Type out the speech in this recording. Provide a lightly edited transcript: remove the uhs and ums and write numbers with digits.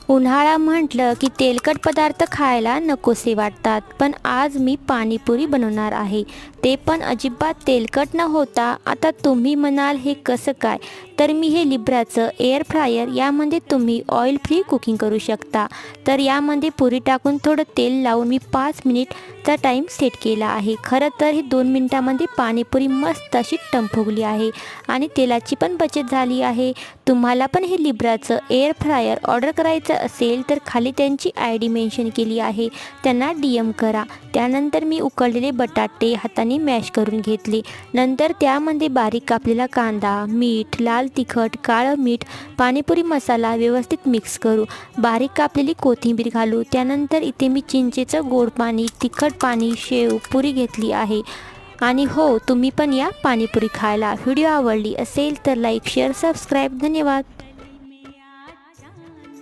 उन्हाळा म्हटलं की तेलकट पदार्थ खायला नकोसे वाटतात, पण आज मी पाणीपुरी बनवणार आहे, ते पण अजिबात तेलकट न होता. आता तुम्ही म्हणाल हे कसं काय, तर मी हे लिब्राचं एअर फ्रायर, यामध्ये तुम्ही ऑइल फ्री कुकिंग करू शकता. तर यामध्ये पुरी टाकून थोडं तेल लावून मी 5 मिनिटचा टाईम सेट केला आहे. खरं तर हे 2 मिनिटामध्ये पाणीपुरी मस्त अशी टम्फुगली आहे आणि तेलाची पण बचत झाली आहे. तुम्हाला पण हे लिब्राचं एअर फ्रायर ऑर्डर करायचं असेल तर खाली त्यांची ID मेन्शन केली आहे, त्यांना DM करा. त्यानंतर मी उकळलेले बटाटे हाताने मॅश करून घेतले. नंतर त्यामध्ये बारीक कापलेला कांदा, मीठ, लाल तिखट, काळं मीठ, पाणीपुरी मसाला व्यवस्थित मिक्स करू. बारीक कापलेली कोथिंबीर घालू. त्यानंतर इथे मी चिंचेचं गोड पाणी, तिखट पाणी, शेव, पुरी घेतली आहे. आणि हो, तुम्ही पण या पाणीपुरी खायला. व्हिडिओ आवडली असेल तर लाईक, शेअर, सबस्क्राईब. धन्यवाद.